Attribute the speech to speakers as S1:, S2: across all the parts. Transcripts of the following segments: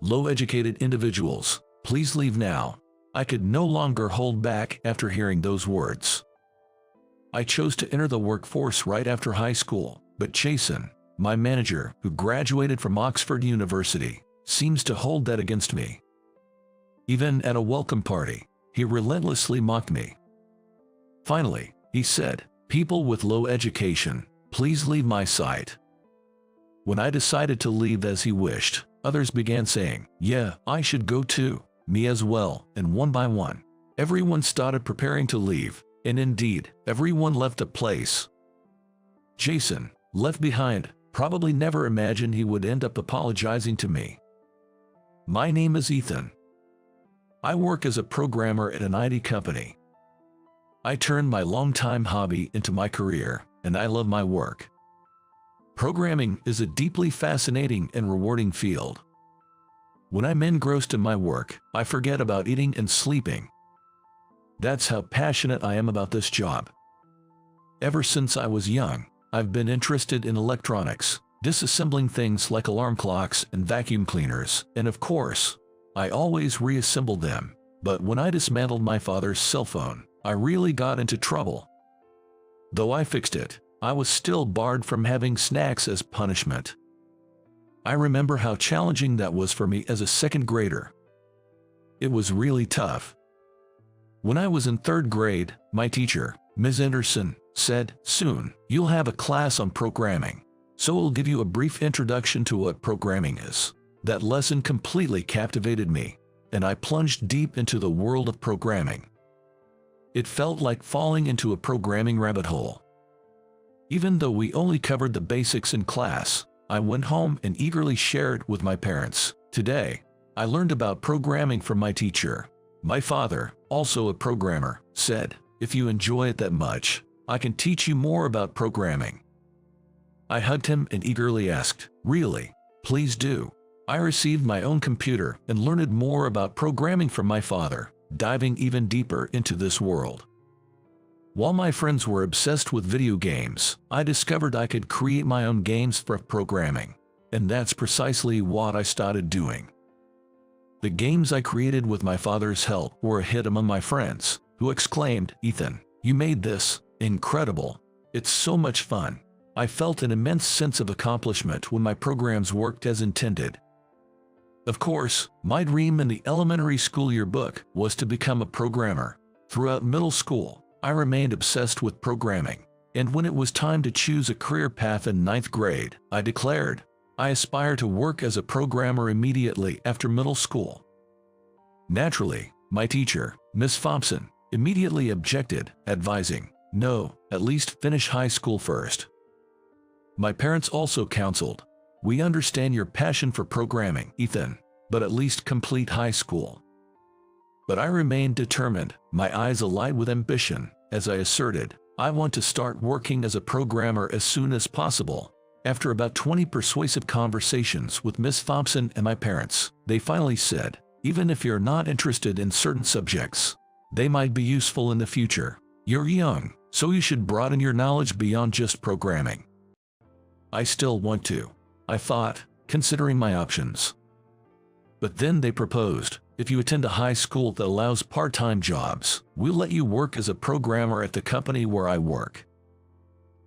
S1: low-educated individuals, please leave now. I could no longer hold back after hearing those words. I chose to enter the workforce right after high school, but Jason, my manager, who graduated from Oxford University, seems to hold that against me. Even at a welcome party, he relentlessly mocked me. Finally, he said, "People with low education, please leave my site." When I decided to leave as he wished, others began saying, "Yeah, I should go too, me as well," and one by one, everyone started preparing to leave, and indeed, everyone left the place. Jason, left behind, probably never imagined he would end up apologizing to me. My name is Ethan. I work as a programmer at an IT company. I turned my longtime hobby into my career, and I love my work. Programming is a deeply fascinating and rewarding field. When I'm engrossed in my work, I forget about eating and sleeping. That's how passionate I am about this job. Ever since I was young, I've been interested in electronics, disassembling things like alarm clocks and vacuum cleaners, and of course, I always reassembled them. But when I dismantled my father's cell phone, I really got into trouble. Though I fixed it, I was still barred from having snacks as punishment. I remember how challenging that was for me as a second grader. It was really tough. When I was in third grade, my teacher, Ms. Anderson, said, "Soon, you'll have a class on programming, so we'll give you a brief introduction to what programming is." That lesson completely captivated me, and I plunged deep into the world of programming. It felt like falling into a programming rabbit hole. Even though we only covered the basics in class, I went home and eagerly shared with my parents. Today, I learned about programming from my teacher. My father, also a programmer, said, "If you enjoy it that much, I can teach you more about programming." I hugged him and eagerly asked, "Really? Please do." I received my own computer and learned more about programming from my father, diving even deeper into this world. While my friends were obsessed with video games, I discovered I could create my own games for programming, and that's precisely what I started doing. The games I created with my father's help were a hit among my friends, who exclaimed, "Ethan, you made this incredible. It's so much fun." I felt an immense sense of accomplishment when my programs worked as intended. Of course, my dream in the elementary school yearbook was to become a programmer. Throughout middle school, I remained obsessed with programming, and when it was time to choose a career path in 9th grade, I declared, I aspire to work as a programmer immediately after middle school. Naturally, my teacher, Miss Thompson, immediately objected, advising, "No, at least finish high school first." My parents also counseled, "We understand your passion for programming, Ethan, but at least complete high school." But I remained determined, my eyes alight with ambition, as I asserted, "I want to start working as a programmer as soon as possible." After about 20 persuasive conversations with Miss Thompson and my parents, they finally said, "Even if you're not interested in certain subjects, they might be useful in the future. You're young, so you should broaden your knowledge beyond just programming." I still want to, I thought, considering my options. But then they proposed, "If you attend a high school that allows part-time jobs, we'll let you work as a programmer at the company where I work."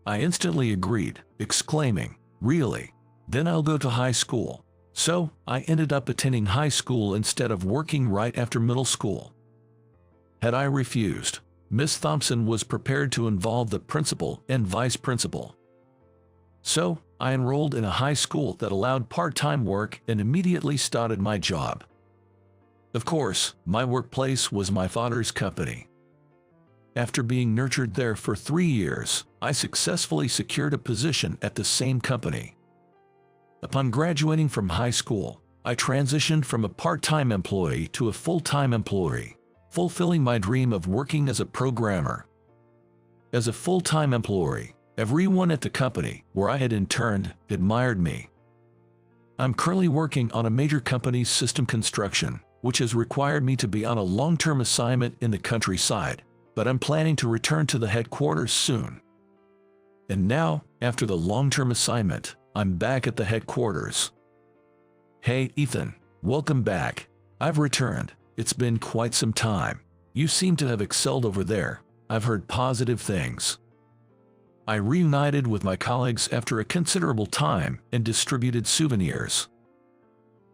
S1: I instantly agreed, exclaiming, "Really? Then I'll go to high school." So, I ended up attending high school instead of working right after middle school. Had I refused, Miss Thompson was prepared to involve the principal and vice principal. So, I enrolled in a high school that allowed part-time work and immediately started my job. Of course, my workplace was my father's company. After being nurtured there for 3 years, I successfully secured a position at the same company. Upon graduating from high school, I transitioned from a part-time employee to a full-time employee, fulfilling my dream of working as a programmer. As a full-time employee, everyone at the company where I had interned admired me. I'm currently working on a major company's system construction, which has required me to be on a long-term assignment in the countryside, but I'm planning to return to the headquarters soon. And now, after the long-term assignment, I'm back at the headquarters. "Hey, Ethan, Welcome back. I've returned. It's been quite some time. You seem to have excelled over there. I've heard positive things. I reunited with my colleagues after a considerable time and distributed souvenirs.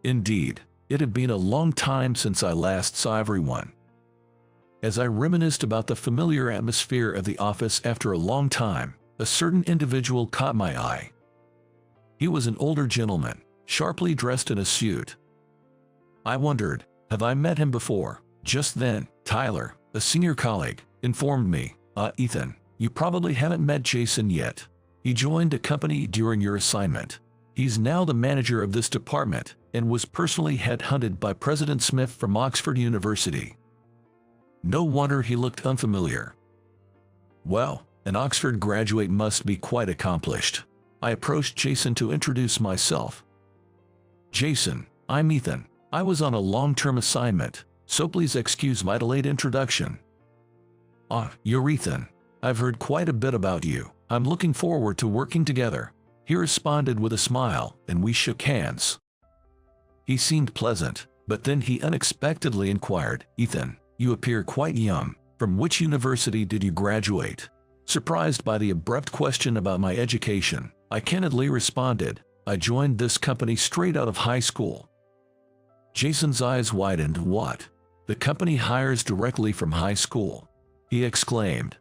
S1: Indeed, it had been a long time since I last saw everyone. As I reminisced about the familiar atmosphere of the office after a long time, a certain individual caught my eye. He was an older gentleman, sharply dressed in a suit. I wondered, have I met him before? Just then, Tyler, a senior colleague, informed me, Ethan, you probably haven't met Jason yet. He joined a company during your assignment. He's now the manager of this department and was personally headhunted by President Smith from Oxford University. No wonder he looked unfamiliar. Well, an Oxford graduate must be quite accomplished. I approached Jason to introduce myself. Jason, I'm Ethan. I was on a long-term assignment, so please excuse my delayed introduction. You're Ethan. I've heard quite a bit about you. I'm looking forward to working together. He responded with a smile, and we shook hands. He seemed pleasant, but then he unexpectedly inquired, Ethan, you appear quite young. From which university did you graduate? Surprised by the abrupt question about my education, I candidly responded, I joined this company straight out of high school. Jason's eyes widened. What? The company hires directly from high school? He exclaimed.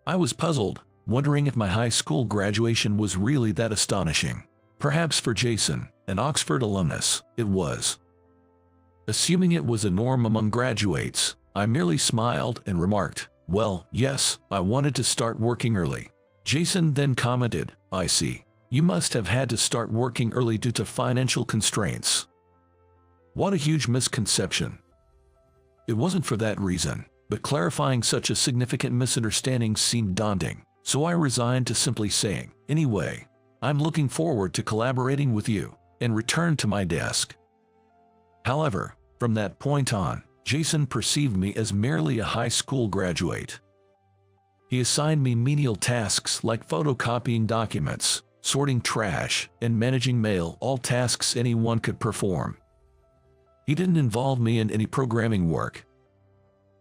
S1: I was puzzled, wondering if my high school graduation was really that astonishing. Perhaps for Jason, an Oxford alumnus, it was. Assuming it was a norm among graduates, I merely smiled and remarked, well, yes, I wanted to start working early. Jason then commented, I see. You must have had to start working early due to financial constraints. What a huge misconception. It wasn't for that reason, but clarifying such a significant misunderstanding seemed daunting, so I resigned to simply saying, anyway, I'm looking forward to collaborating with you, and returned to my desk. However, from that point on, Jason perceived me as merely a high school graduate. He assigned me menial tasks like photocopying documents, sorting trash, and managing mail, all tasks anyone could perform. He didn't involve me in any programming work.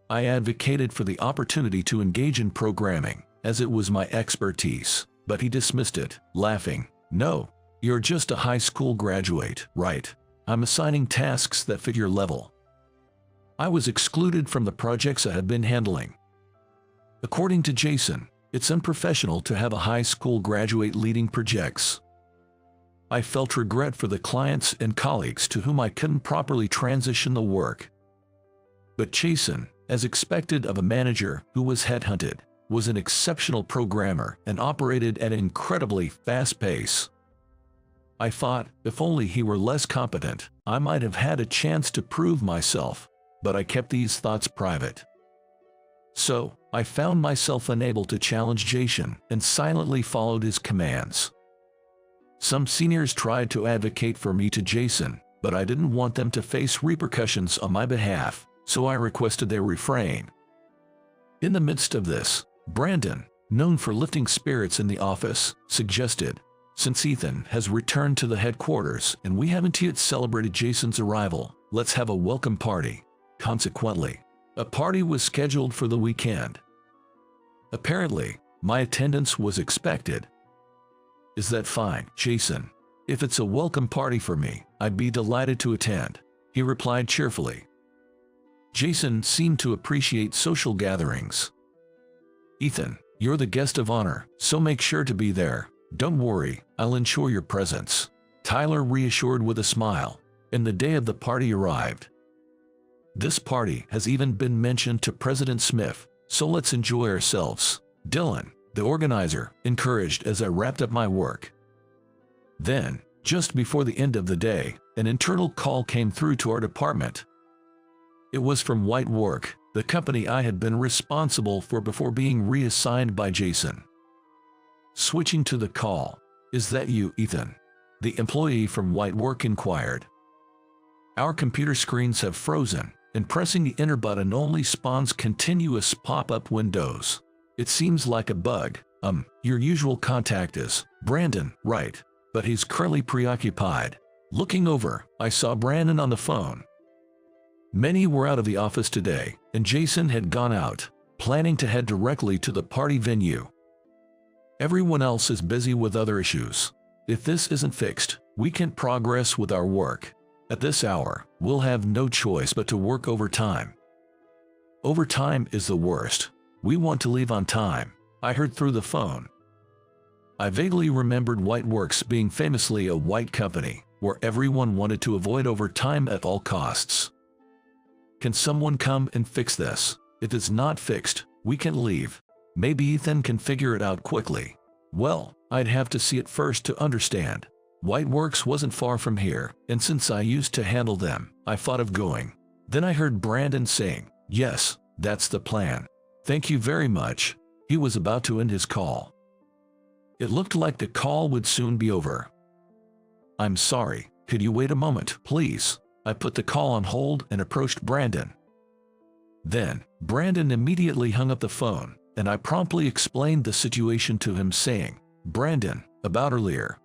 S1: I advocated for the opportunity to engage in programming, as it was my expertise, but he dismissed it, laughing, no, you're just a high school graduate, right? I'm assigning tasks that fit your level. I was excluded from the projects I had been handling. According to Jason, it's unprofessional to have a high school graduate leading projects. I felt regret for the clients and colleagues to whom I couldn't properly transition the work. But Jason, as expected of a manager who was headhunted, was an exceptional programmer and operated at an incredibly fast pace. I thought, if only he were less competent, I might have had a chance to prove myself, but I kept these thoughts private. So, I found myself unable to challenge Jason and silently followed his commands. Some seniors tried to advocate for me to Jason, but I didn't want them to face repercussions on my behalf, so I requested they refrain. In the midst of this, Brandon, known for lifting spirits in the office, suggested, since Ethan has returned to the headquarters and we haven't yet celebrated Jason's arrival, let's have a welcome party. Consequently, a party was scheduled for the weekend. Apparently, my attendance was expected. Is that fine, Jason? If it's a welcome party for me, I'd be delighted to attend, he replied cheerfully. Jason seemed to appreciate social gatherings. Ethan, you're the guest of honor, so make sure to be there. Don't worry, I'll ensure your presence, Tyler reassured with a smile, and the day of the party arrived. This party has even been mentioned to President Smith, so let's enjoy ourselves, Dylan, the organizer, encouraged as I wrapped up my work. Then, just before the end of the day, an internal call came through to our department. It was from White Work, the company I had been responsible for before being reassigned by Jason. Switching to the call, is that you, Ethan? The employee from White Work inquired. Our computer screens have frozen, and pressing the enter button only spawns continuous pop-up windows. It seems like a bug. Your usual contact is Brandon, right? But he's currently preoccupied. Looking over, I saw Brandon on the phone. Many were out of the office today, and Jason had gone out, planning to head directly to the party venue. Everyone else is busy with other issues. If this isn't fixed, we can't progress with our work. At this hour, we'll have no choice but to work overtime. Overtime is the worst. We want to leave on time, I heard through the phone. I vaguely remembered Whiteworks being famously a white company, where everyone wanted to avoid overtime at all costs. Can someone come and fix this? If it's not fixed, we can leave. Maybe Ethan can figure it out quickly. Well, I'd have to see it first to understand. Whiteworks wasn't far from here, and since I used to handle them, I thought of going. Then I heard Brandon saying, "Yes, that's the plan. Thank you very much." He was about to end his call. It looked like the call would soon be over. "I'm sorry, could you wait a moment, please?" I put the call on hold and approached Brandon. Then, Brandon immediately hung up the phone, and I promptly explained the situation to him saying, "Brandon, about earlier.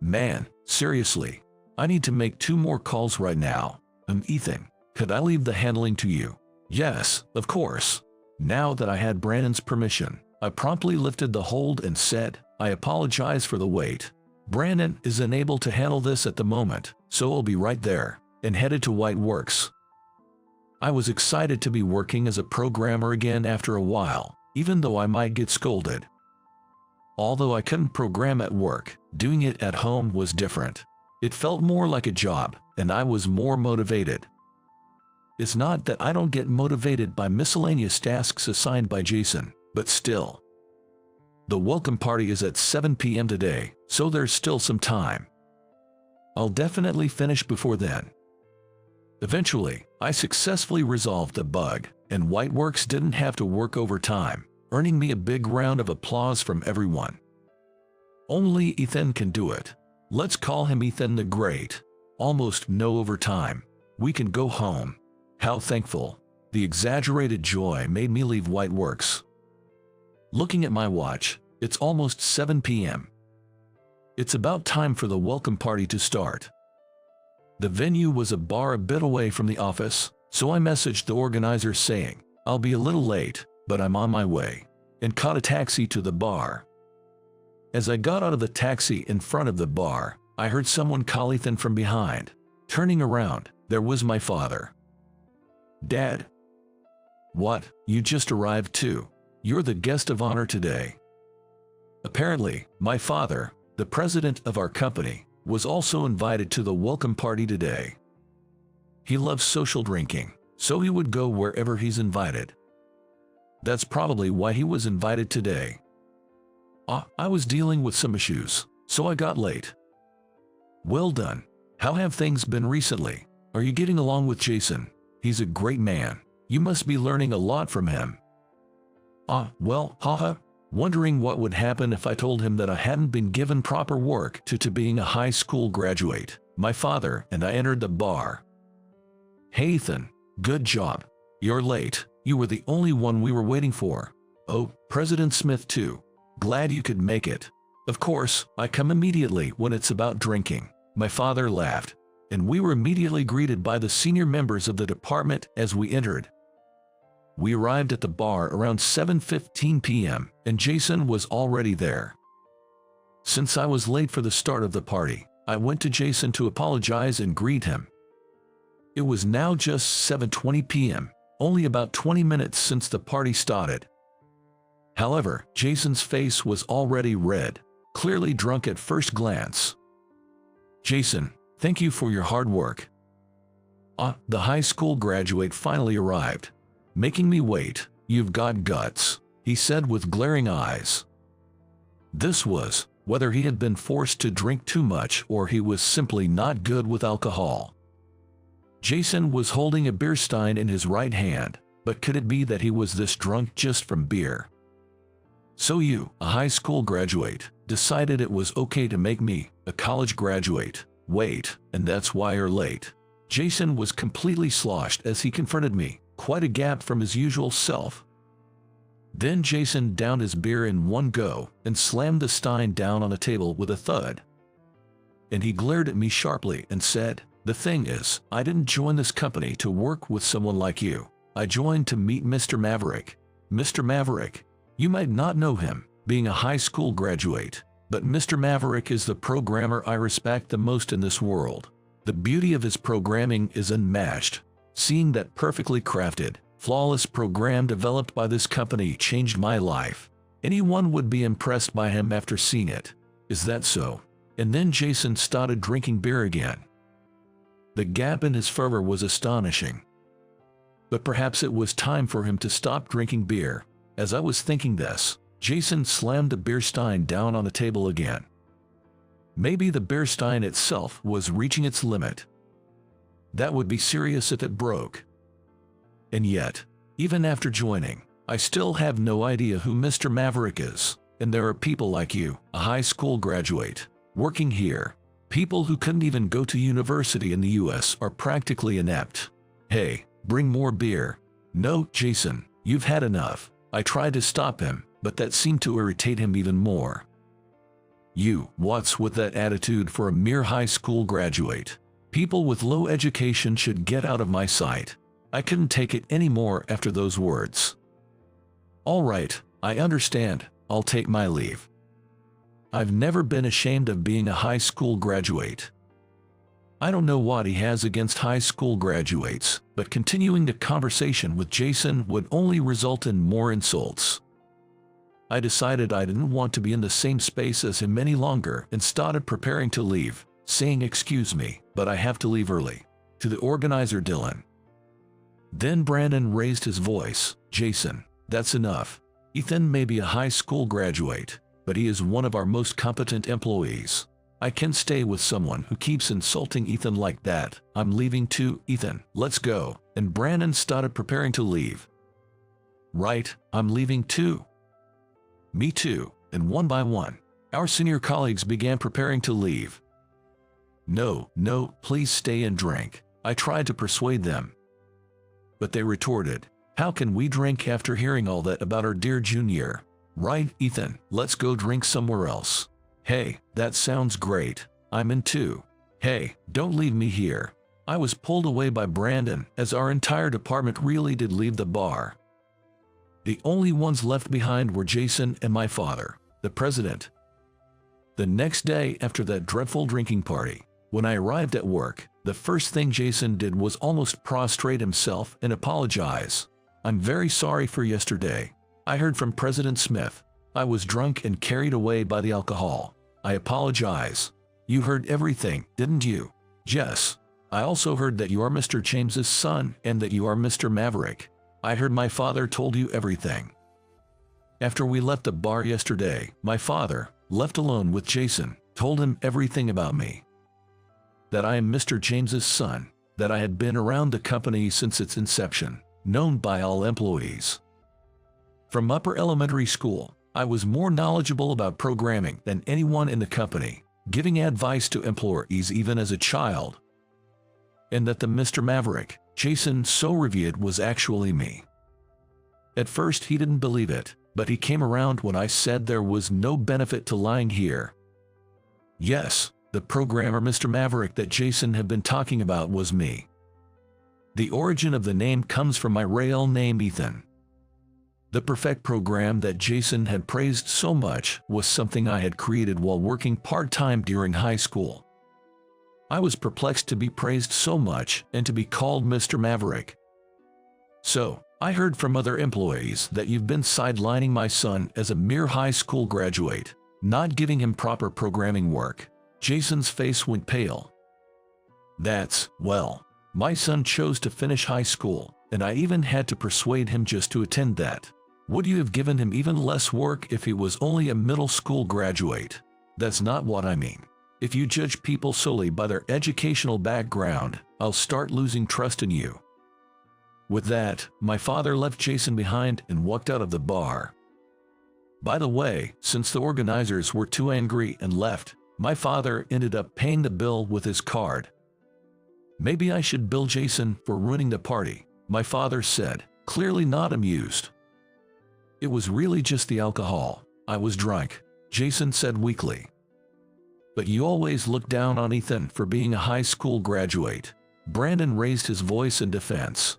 S1: Man, seriously, I need to make 2 more calls right now. Ethan, could I leave the handling to you?" "Yes, of course." Now that I had Brandon's permission, I promptly lifted the hold and said, "I apologize for the wait. Brandon is unable to handle this at the moment, so I'll be right there," and headed to Whiteworks. I was excited to be working as a programmer again after a while, even though I might get scolded. Although I couldn't program at work, doing it at home was different. It felt more like a job, and I was more motivated. It's not that I don't get motivated by miscellaneous tasks assigned by Jason, but still. The welcome party is at 7 p.m. today, so there's still some time. I'll definitely finish before then. Eventually, I successfully resolved the bug, and Whiteworks didn't have to work overtime, earning me a big round of applause from everyone. Only Ethan can do it. Let's call him Ethan the Great. Almost no overtime. We can go home. How thankful. The exaggerated joy made me leave Whiteworks. Looking at my watch, it's almost 7 p.m. It's about time for the welcome party to start. The venue was a bar a bit away from the office, so I messaged the organizer saying, "I'll be a little late, but I'm on my way," and caught a taxi to the bar. As I got out of the taxi in front of the bar, I heard someone call Ethan from behind. Turning around, there was my father. "Dad." "What, you just arrived too? You're the guest of honor today." Apparently, my father, the president of our company, was also invited to the welcome party today. He loves social drinking, so he would go wherever he's invited. That's probably why he was invited today. I was dealing with some issues, so I got late. Well done. How have things been recently? Are you getting along with Jason? He's a great man. You must be learning a lot from him. Well, haha. Wondering what would happen if I told him that I hadn't been given proper work to being a high school graduate. My father and I entered the bar. "Hey Ethan, good job. You're late. You were the only one we were waiting for." "Oh, President Smith too. Glad you could make it." "Of course, I come immediately when it's about drinking." My father laughed, and we were immediately greeted by the senior members of the department as we entered. We arrived at the bar around 7:15 p.m., and Jason was already there. Since I was late for the start of the party, I went to Jason to apologize and greet him. It was now just 7:20 p.m., only about 20 minutes since the party started. However, Jason's face was already red, clearly drunk at first glance. "Jason, thank you for your hard work." The high school graduate finally arrived. "Making me wait, you've got guts," he said with glaring eyes. This was, whether he had been forced to drink too much or he was simply not good with alcohol. Jason was holding a beer stein in his right hand, but could it be that he was this drunk just from beer? "So you, a high school graduate, decided it was okay to make me, a college graduate, wait, and that's why you're late." Jason was completely sloshed as he confronted me, quite a gap from his usual self. Then Jason downed his beer in one go and slammed the stein down on the table with a thud. and he glared at me sharply and said, "The thing is, I didn't join this company to work with someone like you. I joined to meet Mr. Maverick." Mr. Maverick. You might not know him, being a high school graduate, but Mr. Maverick is the programmer I respect the most in this world. The beauty of his programming is unmatched. Seeing that perfectly crafted, flawless program developed by this company changed my life. Anyone would be impressed by him after seeing it. Is that so? And then Jason started drinking beer again. The gap in his fervor was astonishing. But perhaps it was time for him to stop drinking beer. As I was thinking this, Jason slammed the beer stein down on the table again. Maybe the beer stein itself was reaching its limit. That would be serious if it broke. And yet, even after joining, I still have no idea who Mr. Maverick is. And there are people like you, a high school graduate, working here. People who couldn't even go to university in the US are practically inept. Hey, bring more beer. No, Jason, you've had enough. I tried to stop him, but that seemed to irritate him even more. What's with that attitude for a mere high school graduate? People with low education should get out of my sight. I couldn't take it anymore after those words. All right, I understand. I'll take my leave. I've never been ashamed of being a high school graduate. I don't know what he has against high school graduates, but continuing the conversation with Jason would only result in more insults. I decided I didn't want to be in the same space as him any longer and started preparing to leave, saying, "Excuse me, but I have to leave early." To the organizer Dylan. Then Brandon raised his voice, "Jason, that's enough. Ethan may be a high school graduate, but he is one of our most competent employees. I can't stay with someone who keeps insulting Ethan like that. I'm leaving too, Ethan, let's go." And Brandon started preparing to leave. "Right, I'm leaving too." "Me too," and one by one, our senior colleagues began preparing to leave. No, please stay and drink," I tried to persuade them. But they retorted, "How can we drink after hearing all that about our dear junior? Right, Ethan, let's go drink somewhere else." "Hey, that sounds great. I'm in too." "Hey, don't leave me here." I was pulled away by Brandon as our entire department really did leave the bar. The only ones left behind were Jason and my father, the president. The next day after that dreadful drinking party, when I arrived at work, the first thing Jason did was almost prostrate himself and apologize. "I'm very sorry for yesterday. I heard from President Smith. I was drunk and carried away by the alcohol. I apologize." "You heard everything, didn't you?" "Yes. I also heard that you are Mr. James's son and that you are Mr. Maverick. I heard my father told you everything." After we left the bar yesterday, my father, left alone with Jason, told him everything about me. That I am Mr. James's son, that I had been around the company since its inception, known by all employees. From upper elementary school, I was more knowledgeable about programming than anyone in the company, giving advice to employees even as a child. And that the Mr. Maverick, Jason so revered, was actually me. At first he didn't believe it, but he came around when I said there was no benefit to lying here. Yes, the programmer Mr. Maverick that Jason had been talking about was me. The origin of the name comes from my real name, Ethan. The perfect program that Jason had praised so much was something I had created while working part-time during high school. I was perplexed to be praised so much and to be called Mr. Maverick. "So, I heard from other employees that you've been sidelining my son as a mere high school graduate, not giving him proper programming work." Jason's face went pale. Well, my son chose to finish high school, and I even had to persuade him just to attend that. Would you have given him even less work if he was only a middle school graduate? That's not what I mean. If you judge people solely by their educational background, I'll start losing trust in you. With that, my father left Jason behind and walked out of the bar. By the way, since the organizers were too angry and left, my father ended up paying the bill with his card. "Maybe I should bill Jason for ruining the party," my father said, clearly not amused. "It was really just the alcohol. I was drunk," Jason said weakly. but you always look down on Ethan for being a high school graduate. Brandon raised his voice in defense.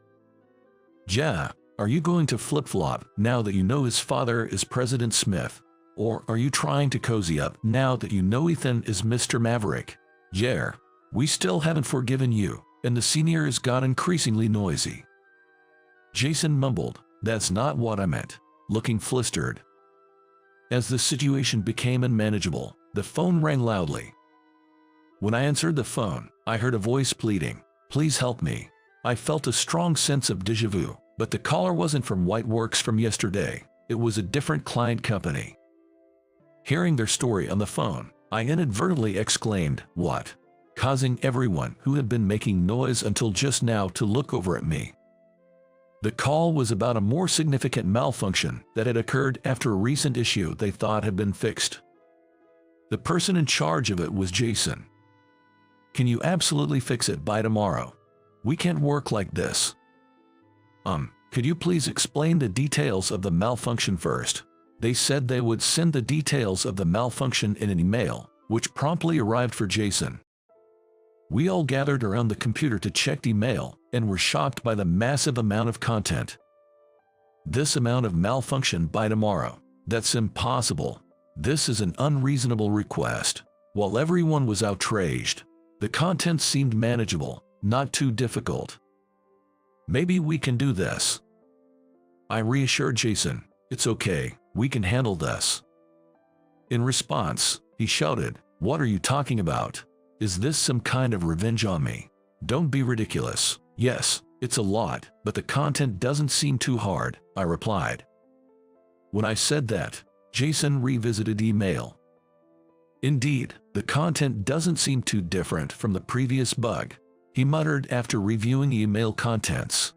S1: Yeah, are you going to flip-flop now that you know his father is President Smith? Or are you trying to cozy up now that you know Ethan is Mr. Maverick? Yeah, we still haven't forgiven you, and the seniors got increasingly noisy. Jason mumbled, "That's not what I meant," looking flustered. As the situation became unmanageable, the phone rang loudly. When I answered the phone, I heard a voice pleading, "Please help me." I felt a strong sense of déjà vu, but the caller wasn't from Whiteworks from yesterday. It was a different client company. Hearing their story on the phone, I inadvertently exclaimed, "What?" causing everyone who had been making noise until just now to look over at me. The call was about a more significant malfunction that had occurred after a recent issue they thought had been fixed. The person in charge of it was Jason. "Can you absolutely fix it by tomorrow? We can't work like this." Could you please explain the details of the malfunction first?" They said they would send the details of the malfunction in an email, which promptly arrived for Jason. We all gathered around the computer to check the email and were shocked by the massive amount of content. "This amount of malfunction by tomorrow? That's impossible. This is an unreasonable request." While everyone was outraged, the content seemed manageable, not too difficult. "Maybe we can do this." I reassured Jason, "It's okay, we can handle this." In response, he shouted, "What are you talking about? Is this some kind of revenge on me? Don't be ridiculous." "Yes, it's a lot, but the content doesn't seem too hard," I replied. When I said that, Jason revisited the email. "Indeed, the content doesn't seem too different from the previous bug," he muttered after reviewing the email contents.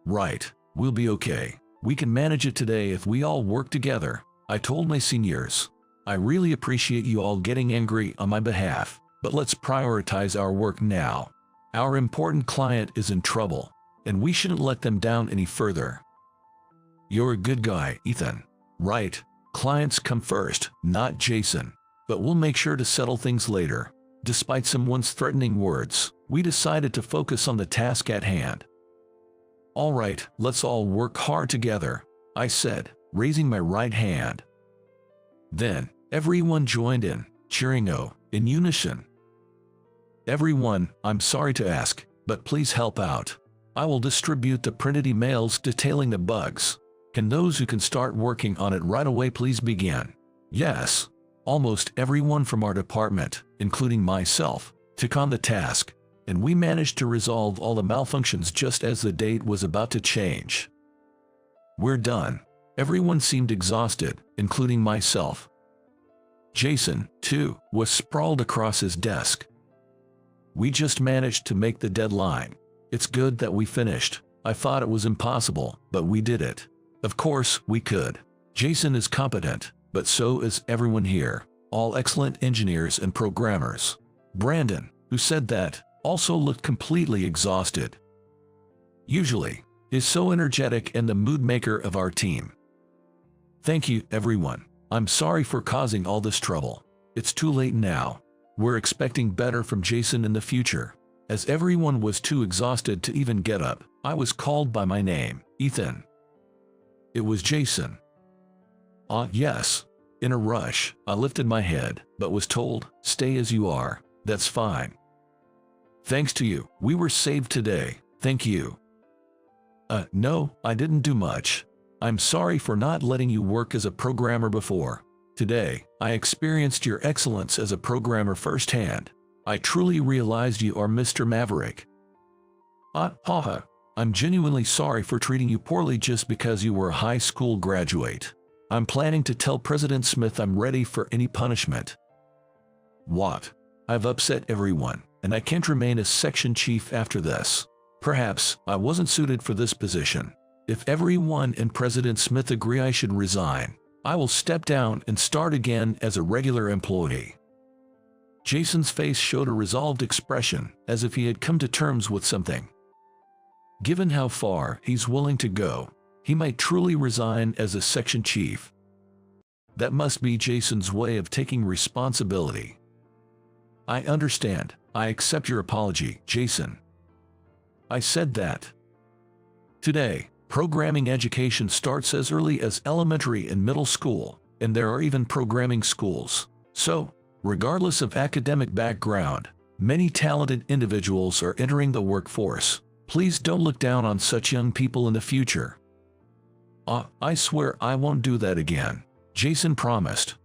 S1: "Right, we'll be okay. We can manage it today if we all work together," I told my seniors. "I really appreciate you all getting angry on my behalf, but let's prioritize our work now. Our important client is in trouble, and we shouldn't let them down any further." "You're a good guy, Ethan. Right, clients come first, not Jason. But we'll make sure to settle things later." Despite someone's threatening words, we decided to focus on the task at hand. "All right, let's all work hard together," I said, raising my right hand. Then, everyone joined in, cheering "Oh" in unison. "Everyone, I'm sorry to ask, but please help out. I will distribute the printed emails detailing the bugs. Can those who can start working on it right away please begin?" Yes. Almost everyone from our department, including myself, took on the task, and we managed to resolve all the malfunctions just as the date was about to change. "We're done." Everyone seemed exhausted, including myself. Jason, too, was sprawled across his desk. "We just managed to make the deadline. It's good that we finished. I thought it was impossible, but we did it. Of course, we could. Jason is competent, but so is everyone here, all excellent engineers and programmers." Brandon, who said that, also looked completely exhausted. Usually, is so energetic and the mood maker of our team. "Thank you, everyone. I'm sorry for causing all this trouble. It's too late now. We're expecting better from Jason in the future." As everyone was too exhausted to even get up, I was called by my name, "Ethan." It was Jason. Yes. In a rush, I lifted my head, but was told, "Stay as you are. That's fine." "Thanks to you, we were saved today. Thank you." No, I didn't do much. I'm sorry for not letting you work as a programmer before. Today, I experienced your excellence as a programmer firsthand. I truly realized you are Mr. Maverick." I'm genuinely sorry for treating you poorly just because you were a high school graduate. I'm planning to tell President Smith I'm ready for any punishment." "What?" "I've upset everyone, and I can't remain as section chief after this. Perhaps I wasn't suited for this position. If everyone and President Smith agree I should resign, I will step down and start again as a regular employee." Jason's face showed a resolved expression, as if he had come to terms with something. Given how far he's willing to go, he might truly resign as a section chief. That must be Jason's way of taking responsibility. I understand. I accept your apology, Jason. I said that. Today, programming education starts as early as elementary and middle school, and there are even programming schools. So, regardless of academic background, many talented individuals are entering the workforce. Please don't look down on such young people in the future. I swear I won't do that again, Jason promised.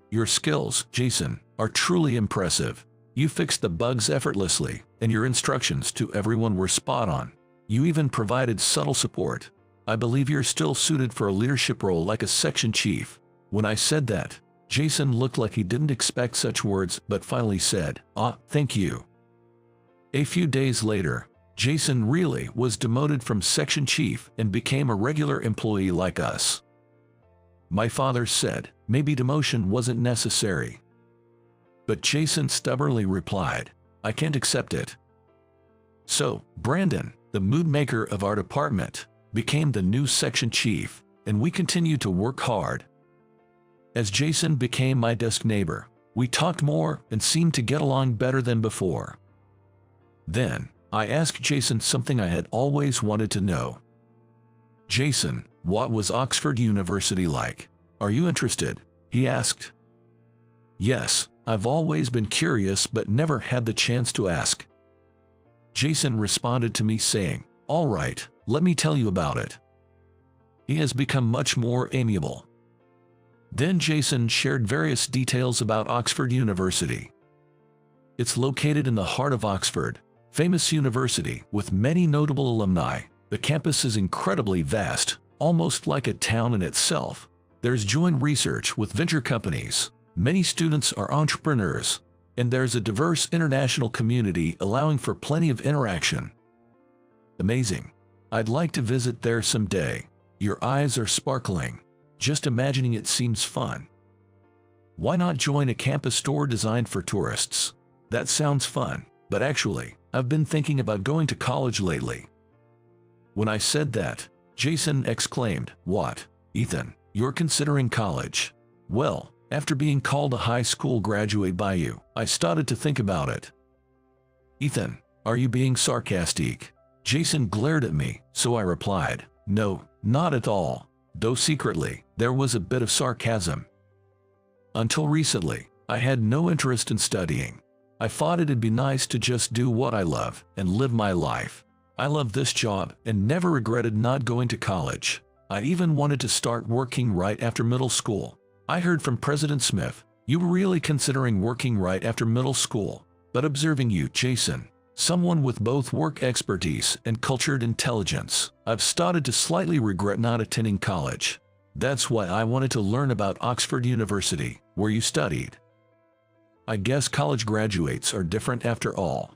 S1: Your skills, Jason, are truly impressive. You fixed the bugs effortlessly, and your instructions to everyone were spot on. You even provided subtle support. I believe you're still suited for a leadership role like a section chief. When I said that, Jason looked like he didn't expect such words but finally said, thank you. A few days later, Jason really was demoted from section chief and became a regular employee like us. My father said maybe demotion wasn't necessary. But Jason stubbornly replied, I can't accept it. So, Brandon, the mood maker of our department, became the new section chief, and we continued to work hard. As Jason became my desk neighbor, we talked more and seemed to get along better than before. Then, I asked Jason something I had always wanted to know. Jason, what was Oxford University like? Are you interested? He asked. Yes, I've always been curious but never had the chance to ask. Jason responded to me saying, all right, let me tell you about it. He has become much more amiable. Then Jason shared various details about Oxford University. It's located in the heart of Oxford, famous university with many notable alumni. The campus is incredibly vast, almost like a town in itself. There's joint research with venture companies. Many students are entrepreneurs, and there's a diverse international community allowing for plenty of interaction. Amazing. I'd like to visit there someday. Your eyes are sparkling. Just imagining it seems fun. Why not join a campus store designed for tourists? That sounds fun, but actually, I've been thinking about going to college lately. When I said that, Jason exclaimed, what? Ethan, you're considering college? Well, after being called a high school graduate by you, I started to think about it. Ethan, are you being sarcastic? Jason glared at me, so I replied, no, not at all. Though secretly, there was a bit of sarcasm. Until recently, I had no interest in studying. I thought it'd be nice to just do what I love and live my life. I love this job and never regretted not going to college. I even wanted to start working right after middle school. I heard from President Smith, you were really considering working right after middle school. But observing you, Jason, someone with both work expertise and cultured intelligence, I've started to slightly regret not attending college. That's why I wanted to learn about Oxford University, where you studied. I guess college graduates are different after all.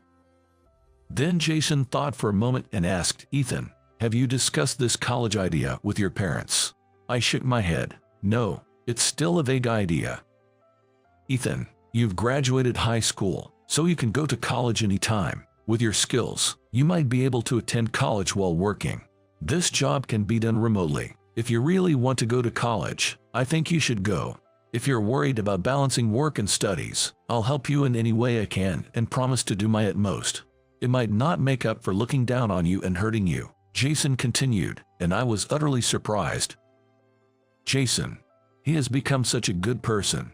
S1: Then Jason thought for a moment and asked, Ethan, have you discussed this college idea with your parents? I shook my head. No, it's still a vague idea. Ethan, you've graduated high school, so you can go to college anytime. With your skills, you might be able to attend college while working. This job can be done remotely. If you really want to go to college, I think you should go. If you're worried about balancing work and studies, I'll help you in any way I can and promise to do my utmost. It might not make up for looking down on you and hurting you, Jason continued, and I was utterly surprised. Jason, he has become such a good person.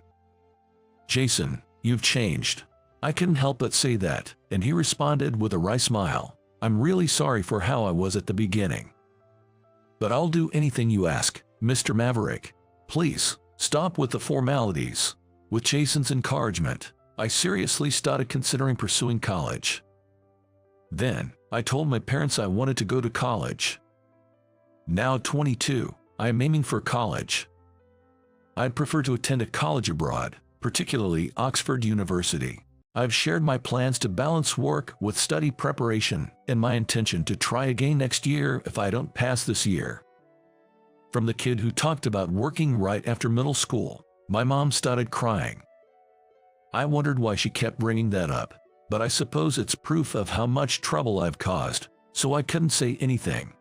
S1: Jason, you've changed. I couldn't help but say that, and he responded with a wry smile. I'm really sorry for how I was at the beginning. But I'll do anything you ask, Mr. Maverick. Please, stop with the formalities. With Jason's encouragement, I seriously started considering pursuing college. Then, I told my parents I wanted to go to college. Now 22, I am aiming for college. I'd prefer to attend a college abroad, particularly Oxford University. I've shared my plans to balance work with study preparation and my intention to try again next year if I don't pass this year. From the kid who talked about working right after middle school, my mom started crying. I wondered why she kept bringing that up, but I suppose it's proof of how much trouble I've caused, so I couldn't say anything.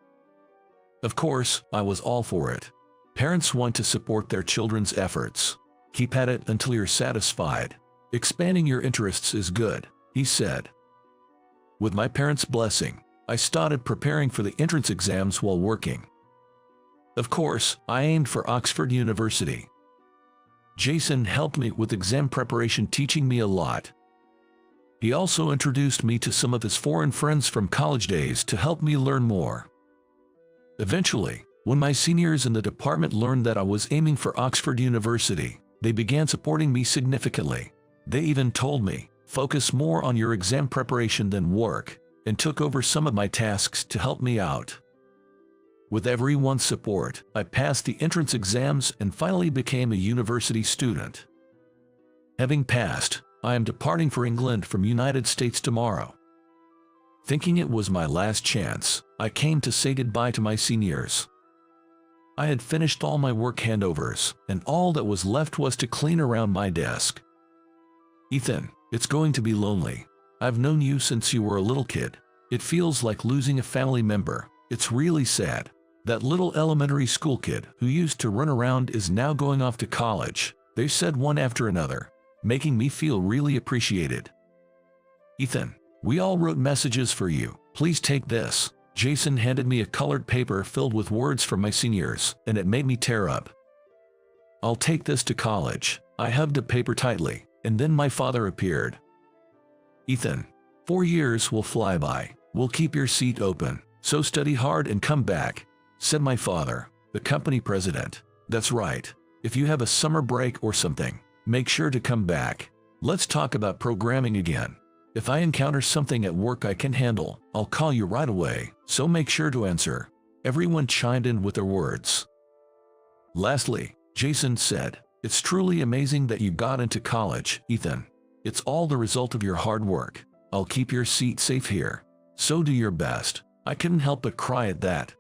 S1: Of course, I was all for it. Parents want to support their children's efforts. Keep at it until you're satisfied. Expanding your interests is good, he said. With my parents' blessing, I started preparing for the entrance exams while working. Of course, I aimed for Oxford University. Jason helped me with exam preparation, teaching me a lot. He also introduced me to some of his foreign friends from college days to help me learn more. Eventually, when my seniors in the department learned that I was aiming for Oxford University, they began supporting me significantly. They even told me, focus more on your exam preparation than work, and took over some of my tasks to help me out. With everyone's support, I passed the entrance exams and finally became a university student. Having passed, I am departing for England from United States tomorrow. Thinking it was my last chance, I came to say goodbye to my seniors. I had finished all my work handovers, and all that was left was to clean around my desk. Ethan, it's going to be lonely. I've known you since you were a little kid. It feels like losing a family member. It's really sad. That little elementary school kid who used to run around is now going off to college, they said one after another, making me feel really appreciated. Ethan, we all wrote messages for you. Please take this. Jason handed me a colored paper filled with words from my seniors, and it made me tear up. I'll take this to college. I hugged the paper tightly, and then my father appeared. Ethan, 4 years will fly by. We'll keep your seat open, so study hard and come back, said my father, the company president. That's right. If you have a summer break or something, make sure to come back. Let's talk about programming again. If I encounter something at work I can handle, I'll call you right away, so make sure to answer. Everyone chimed in with their words. Lastly, Jason said, it's truly amazing that you got into college, Ethan. It's all the result of your hard work. I'll keep your seat safe here. So do your best. I couldn't help but cry at that.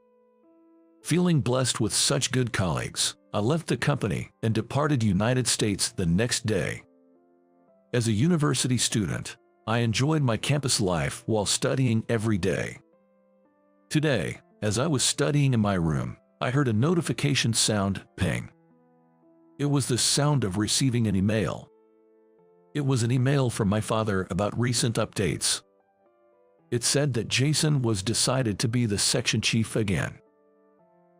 S1: Feeling blessed with such good colleagues, I left the company and departed United States the next day. As a university student, I enjoyed my campus life while studying every day. Today, as I was studying in my room, I heard a notification sound, ping. It was the sound of receiving an email. It was an email from my father about recent updates. It said that Jason was decided to be the section chief again.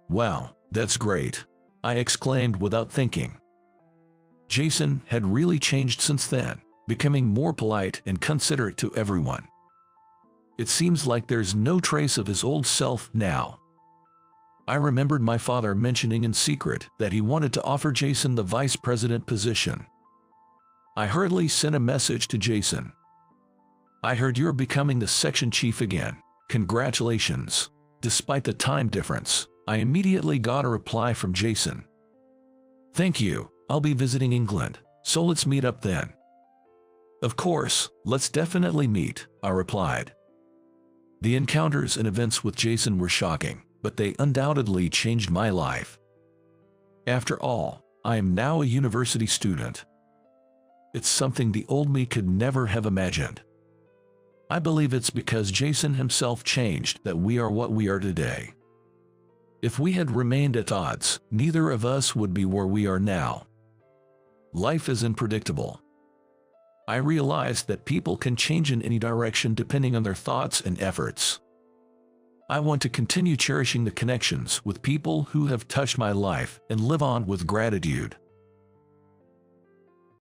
S1: Wow, that's great, I exclaimed without thinking. Jason had really changed since then, becoming more polite and considerate to everyone. It seems like there's no trace of his old self now. I remembered my father mentioning in secret that he wanted to offer Jason the vice president position. I hurriedly sent a message to Jason. I heard you're becoming the section chief again. Congratulations. Despite the time difference, I immediately got a reply from Jason. Thank you, I'll be visiting England, so let's meet up then. Of course, let's definitely meet, I replied. The encounters and events with Jason were shocking, but they undoubtedly changed my life. After all, I am now a university student. It's something the old me could never have imagined. I believe it's because Jason himself changed that we are what we are today. If we had remained at odds, neither of us would be where we are now. Life is unpredictable. I realized that people can change in any direction depending on their thoughts and efforts. I want to continue cherishing the connections with people who have touched my life and live on with gratitude.